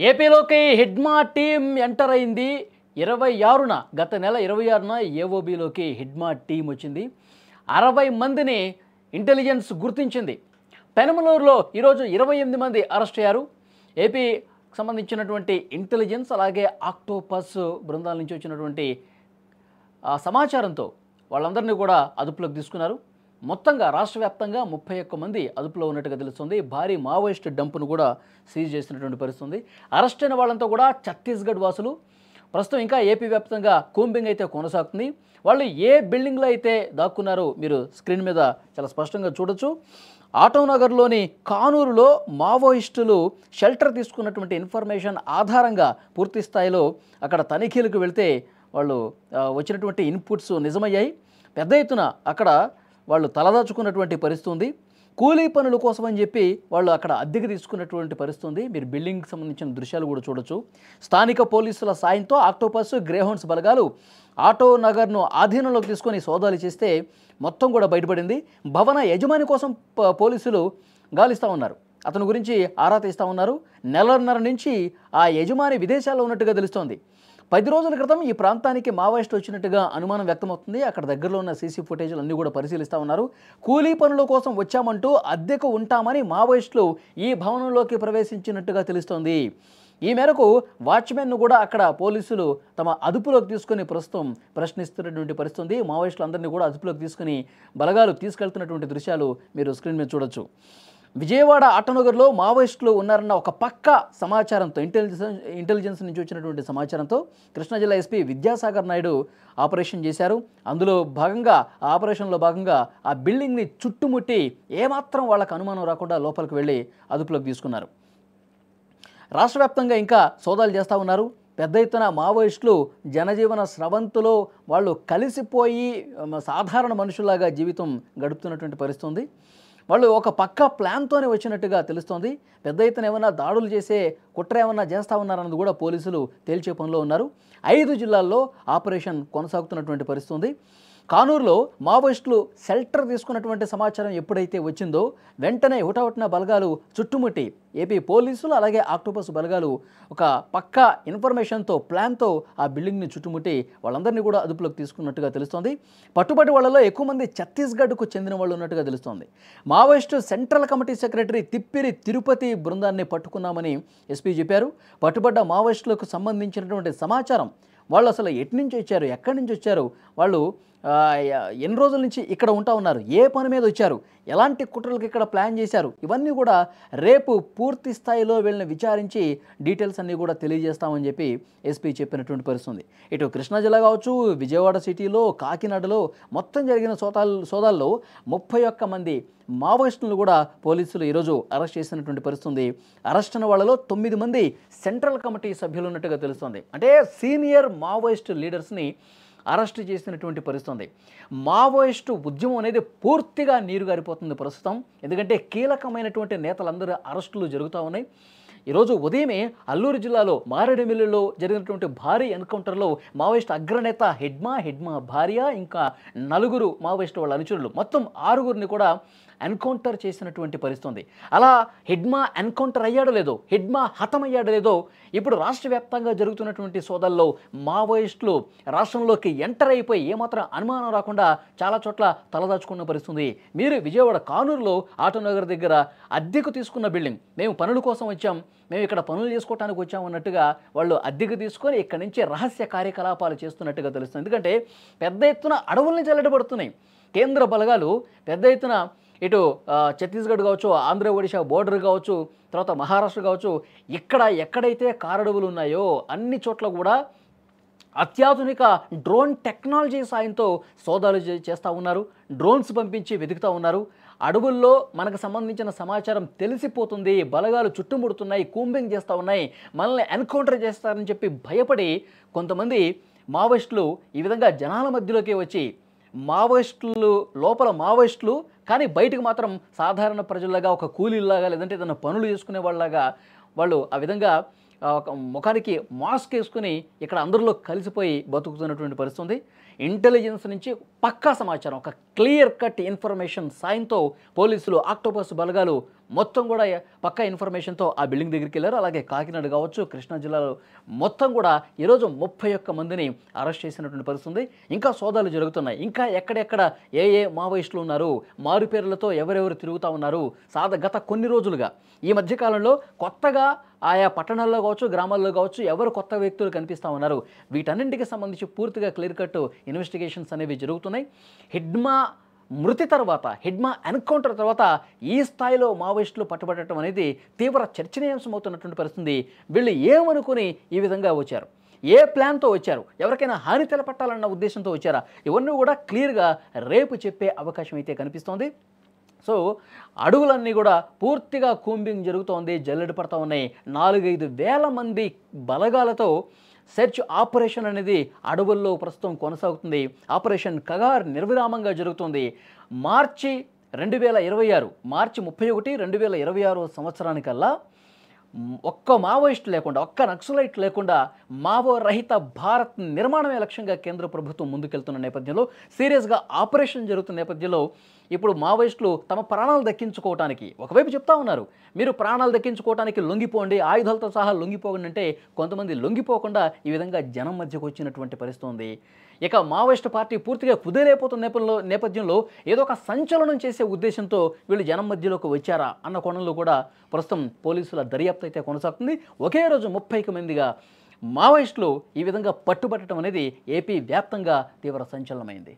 ఏపీలోకి Hidma team enter అయింది 26న గత నెల 26న ఏఓబీలోకి హిడ్మా టీం వచ్చింది. 60 మందిని ఇంటెలిజెన్స్ గుర్తించింది. పెనమలూరులో ఈరోజు 28 మంది అరెస్ట్ అయ్యారు. ఏపీకి సంబంధించినటువంటి ఇంటెలిజెన్స్ అలాగే ఆక్టోపస్ బృందాల నుంచి వచ్చినటువంటి సమాచారంతో వాళ్ళందరినీ కూడా అదుపులోకి తీసుకున్నారు. మొత్తంగా రాష్ట్ర వ్యాప్తంగా 31 మంది అదుపులో ఉన్నట్టుగా తెలుస్తుంది. భారీ మావోయిస్ట్ డంప్ను కూడా సీజ్ చేసినటువంటి పరిస్థితుంది. అరెస్ట్ అయిన వాళ్ళంతా కూడా ఛత్తీస్గఢ్ వాసులు. ప్రస్తుతం ఇంకా ఏపీ వ్యాప్తంగా కూంబింగ్ అయితే కొనసాగుతుంది. వాళ్ళు ఏ బిల్డింగ్లో అయితే దాక్కున్నారో మీరు స్క్రీన్ మీద చాలా స్పష్టంగా చూడొచ్చు. ఆటోనగర్లోని కానూరులో మావోయిస్టులు షెల్టర్ తీసుకున్నటువంటి ఇన్ఫర్మేషన్ ఆధారంగా పూర్తి స్థాయిలో అక్కడ తనిఖీలకు వెళ్తే వాళ్ళు వచ్చినటువంటి ఇన్పుట్స్ నిజమయ్యాయి. పెద్ద ఎత్తున అక్కడ వాళ్ళు తలదాచుకున్నటువంటి పరిస్థితి ఉంది. కూలీ పనుల కోసం అని చెప్పి వాళ్ళు అక్కడ అద్దెకు తీసుకున్నటువంటి పరిస్థితి ఉంది. మీరు బిల్డింగ్కి సంబంధించిన దృశ్యాలు కూడా చూడొచ్చు. స్థానిక పోలీసుల సాయంతో ఆక్టోపస్ గ్రేహౌండ్స్ బలగాలు ఆటో నగర్ను ఆధీనంలోకి తీసుకొని సోదాలు చేస్తే మొత్తం కూడా బయటపడింది. భవన యజమాని కోసం పోలీసులు గాలిస్తూ ఉన్నారు. అతని గురించి ఆరా తీస్తూ ఉన్నారు. నెలన్నర నుంచి ఆ యజమాని విదేశాల్లో ఉన్నట్టుగా తెలుస్తోంది. 10 రోజుల క్రితం ఈ ప్రాంతానికి మావోయిస్టు వచ్చినట్టుగా అనుమానం వ్యక్తమవుతుంది. అక్కడ దగ్గరలో ఉన్న సీసీ ఫుటేజ్లు అన్నీ కూడా పరిశీలిస్తూ ఉన్నారు. కూలీ పనుల కోసం వచ్చామంటూ అద్దెకు ఉంటామని మావోయిస్టులు ఈ భవనంలోకి ప్రవేశించినట్టుగా తెలుస్తోంది. ఈ మేరకు వాచ్మెన్ను కూడా అక్కడ పోలీసులు తమ అదుపులోకి తీసుకుని ప్రస్తుతం ప్రశ్నిస్తున్నటువంటి పరిస్థితి. మావోయిస్టులందరినీ కూడా అదుపులోకి తీసుకుని బలగాలు తీసుకెళ్తున్నటువంటి దృశ్యాలు మీరు స్క్రీన్ మీద చూడొచ్చు. విజయవాడ ఆటోనగర్లో మావోయిస్టులు ఉన్నారన్న ఒక పక్క సమాచారంతో ఇంటెలిజెన్స్ నుంచి వచ్చినటువంటి సమాచారంతో కృష్ణా జిల్లా ఎస్పీ విద్యాసాగర్ నాయుడు ఆపరేషన్ చేశారు. అందులో భాగంగా ఆపరేషన్లో భాగంగా ఆ బిల్డింగ్ని చుట్టుముట్టి ఏమాత్రం వాళ్ళకు అనుమానం రాకుండా లోపలికి వెళ్ళి అదుపులోకి తీసుకున్నారు. రాష్ట్ర వ్యాప్తంగా ఇంకా సోదాలు చేస్తూ ఉన్నారు. పెద్ద ఎత్తున మావోయిస్టులు జనజీవన స్రవంతిలో వాళ్ళు కలిసిపోయి సాధారణ మనుషుల్లాగా జీవితం గడుపుతున్నటువంటి పరిస్థితి ఉంది. వాళ్ళు ఒక పక్క ప్లాన్తోనే వచ్చినట్టుగా తెలుస్తోంది. పెద్ద ఎత్తున ఏమన్నా దాడులు చేసే కుట్ర ఏమన్నా చేస్తూ ఉన్నారన్నది కూడా పోలీసులు తేల్చే పనిలో ఉన్నారు. 5 జిల్లాల్లో ఆపరేషన్ కొనసాగుతున్నటువంటి పరిస్థితి ఉంది. కానూరులో మావోయిస్టులు షెల్టర్ తీసుకున్నటువంటి సమాచారం ఎప్పుడైతే వచ్చిందో వెంటనే హుటాహుటిన బలగాలు చుట్టుముట్టి ఏపీ పోలీసులు అలాగే ఆక్టోపస్ బలగాలు ఒక పక్క ఇన్ఫర్మేషన్తో ప్లాన్తో ఆ బిల్డింగ్ని చుట్టుముట్టి వాళ్ళందరినీ కూడా అదుపులోకి తీసుకున్నట్టుగా తెలుస్తోంది. పట్టుబడి వాళ్ళలో ఎక్కువ మంది ఛత్తీస్గఢ్కు చెందిన వాళ్ళు ఉన్నట్టుగా తెలుస్తోంది. Maoist central committee secretary Tippiri Tirupati బృందాన్ని పట్టుకున్నామని ఎస్పీ చెప్పారు. పట్టుబడ్డ మావోయిస్టులకు సంబంధించినటువంటి సమాచారం వాళ్ళు అసలు ఎటు నుంచి వచ్చారు, ఎక్కడి నుంచి వచ్చారు, వాళ్ళు ఎన్ని రోజుల నుంచి ఇక్కడ ఉంటా ఉన్నారు, ఏ పని మీద వచ్చారు, ఎలాంటి కుట్రలకు ఇక్కడ ప్లాన్ చేశారు, ఇవన్నీ కూడా రేపు పూర్తి స్థాయిలో వీళ్ళని విచారించి డీటెయిల్స్ అన్నీ కూడా తెలియజేస్తామని చెప్పి ఎస్పీ చెప్పినటువంటి పరిస్థితుంది. ఇటు కృష్ణా జిల్లా కావచ్చు, విజయవాడ సిటీలో, కాకినాడలో మొత్తం జరిగిన సోదాల్లో 31 మంది మావోయిస్టులను కూడా పోలీసులు ఈరోజు అరెస్ట్ చేసినటువంటి పరిస్థితుంది. అరెస్ట్ అయిన వాళ్ళలో 9 మంది సెంట్రల్ కమిటీ సభ్యులు ఉన్నట్టుగా తెలుస్తుంది. అంటే సీనియర్ మావోయిస్ట్ లీడర్స్ని అరెస్ట్ చేసినటువంటి పరిస్థితుంది. మావోయిస్టు ఉద్యమం అనేది పూర్తిగా నీరుగారిపోతుంది ప్రస్తుతం. ఎందుకంటే కీలకమైనటువంటి నేతలందరూ అరెస్టులు జరుగుతూ ఉన్నాయి. ఈరోజు ఉదయమే అల్లూరు జిల్లాలో మారేడుమిల్లిలో జరిగినటువంటి భారీ ఎన్కౌంటర్లో మావోయిస్ట్ అగ్రనేత హిడ్మా భార్య ఇంకా 4 మావోయిస్టు వాళ్ళ అనుచరులు మొత్తం 6గురిని కూడా ఎన్కౌంటర్ చేసినటువంటి పరిస్థితుంది. అలా హిడ్మా ఎన్కౌంటర్ అయ్యాడో లేదో, హిడ్మా హతమయ్యాడో లేదో ఇప్పుడు రాష్ట్ర వ్యాప్తంగా జరుగుతున్నటువంటి సోదాల్లో మావోయిస్టులు రాష్ట్రంలోకి ఎంటర్ అయిపోయి ఏమాత్రం అనుమానం రాకుండా చాలా చోట్ల తలదాచుకున్న పరిస్థితుంది. మీరు విజయవాడ కానూరులో ఆటోనగర్ దగ్గర అద్దెకు తీసుకున్న బిల్డింగ్, మేము పనుల కోసం వచ్చాం, మేము ఇక్కడ పనులు చేసుకోవడానికి వచ్చామన్నట్టుగా వాళ్ళు అద్దెకు తీసుకొని ఇక్కడి నుంచి రహస్య కార్యకలాపాలు చేస్తున్నట్టుగా తెలుస్తుంది. ఎందుకంటే పెద్ద ఎత్తున అడవుల్ని చెల్లడబడుతున్నాయి. కేంద్ర బలగాలు పెద్ద ఎత్తున ఇటు ఛత్తీస్గఢ్ కావచ్చు, ఆంధ్ర ఒడిశా బోర్డర్ కావచ్చు, తర్వాత మహారాష్ట్ర కావచ్చు, ఎక్కడైతే కారడవులు ఉన్నాయో అన్ని చోట్ల కూడా అత్యాధునిక డ్రోన్ టెక్నాలజీ సాయంతో సోదాలు చేస్తూ ఉన్నారు. డ్రోన్స్ పంపించి వెతుకుతూ ఉన్నారు. అడవుల్లో మనకు సంబంధించిన సమాచారం తెలిసిపోతుంది, బలగాలు చుట్టుముడుతున్నాయి, కూంబింగ్ చేస్తూ ఉన్నాయి, మనల్ని ఎన్కౌంటర్ చేస్తారని చెప్పి భయపడి కొంతమంది మావోయిస్టులు ఈ విధంగా జనాల మధ్యలోకి వచ్చి మావోయిస్టులు లోపల మావోయిస్టులు కానీ బయటకు మాత్రం సాధారణ ప్రజల్లాగా ఒక కూలీలాగా లేదంటే ఏదైనా పనులు చేసుకునే వాళ్ళలాగా వాళ్ళు ఆ విధంగా ఒక ముఖానికి మాస్క్ వేసుకుని ఇక్కడ అందరిలో కలిసిపోయి బతుకుతున్నటువంటి పరిస్థితి. ఇంటెలిజెన్స్ నుంచి పక్కా సమాచారం, ఒక క్లియర్ కట్ ఇన్ఫర్మేషన్ సాయంతో పోలీసులు ఆక్టోపస్ బలగాలు మొత్తం కూడా పక్కా ఇన్ఫర్మేషన్తో ఆ బిల్డింగ్ దగ్గరికి వెళ్ళారు. అలాగే కాకినాడ కావచ్చు, కృష్ణా జిల్లాలో మొత్తం కూడా ఈరోజు 31 మందిని అరెస్ట్ చేసినటువంటి పరిస్థితి ఉంది. ఇంకా సోదాలు జరుగుతున్నాయి. ఇంకా ఎక్కడెక్కడ ఏ మావోయిస్టులు ఉన్నారు, మారు పేర్లతో ఎవరెవరు తిరుగుతూ ఉన్నారు, గత కొన్ని రోజులుగా ఈ మధ్యకాలంలో కొత్తగా ఆయా పట్టణాల్లో కావచ్చు, గ్రామాల్లో కావచ్చు ఎవరు కొత్త వ్యక్తులు కనిపిస్తూ ఉన్నారు, వీటన్నింటికి సంబంధించి పూర్తిగా క్లియర్ కట్ ఇన్వెస్టిగేషన్స్ అనేవి జరుగుతున్నాయి. హిడ్మా మృతి తర్వాత, హిడ్మా ఎన్కౌంటర్ తర్వాత ఈ స్థాయిలో మావోయిస్టులు పట్టుబడటం అనేది తీవ్ర చర్చనీయాంశమవుతున్నటువంటి పరిస్థితి. వీళ్ళు ఏమనుకుని ఈ విధంగా వచ్చారు, ఏ ప్లాన్తో వచ్చారు, ఎవరికైనా హాని తెలపట్టాలన్న ఉద్దేశంతో వచ్చారా, ఇవన్నీ కూడా క్లియర్గా రేపు చెప్పే అవకాశం అయితే కనిపిస్తోంది. సో అడుగులన్నీ కూడా పూర్తిగా కూంబింగ్ జరుగుతోంది, జల్లెడ పడతా ఉన్నాయి. 4-5 వేల మంది బలగాలతో సెర్చ్ ఆపరేషన్ అనేది అడవుల్లో ప్రస్తుతం కొనసాగుతుంది. ఆపరేషన్ కగార్ నిర్విరామంగా జరుగుతుంది. మార్చి 2026 మార్చి 31, 2026 సంవత్సరానికల్లా ఒక్క మావోయిస్ట్ లేకుండా, ఒక్క నక్సలైట్ లేకుండా మావో రహిత భారత్ నిర్మాణమే లక్ష్యంగా కేంద్ర ప్రభుత్వం ముందుకెళ్తున్న నేపథ్యంలో, సీరియస్గా ఆపరేషన్ జరుగుతున్న నేపథ్యంలో ఇప్పుడు మావోయిస్టులు తమ ప్రాణాలు దక్కించుకోవటానికి ఒకవైపు చెప్తా ఉన్నారు, మీరు ప్రాణాలు దక్కించుకోవటానికి లొంగిపోండి, ఆయుధాలతో సహా లొంగిపోండి అంటే కొంతమంది లొంగిపోకుండా ఈ విధంగా జనం మధ్యకు వచ్చినటువంటి పరిస్థితి ఉంది. ఇక మావోయిస్టు పార్టీ పూర్తిగా కుదేలైపోతున్న నేపథ్యంలో ఏదో ఒక సంచలనం చేసే ఉద్దేశంతో వీళ్ళు జనం మధ్యలోకి వచ్చారా అన్న కోణంలో కూడా ప్రస్తుతం పోలీసుల దర్యాప్తు అయితే కొనసాగుతుంది. ఒకే రోజు 30 మందిగా మావోయిస్టులు ఈ విధంగా పట్టుబట్టడం అనేది ఏపీ వ్యాప్తంగా తీవ్ర సంచలనమైంది.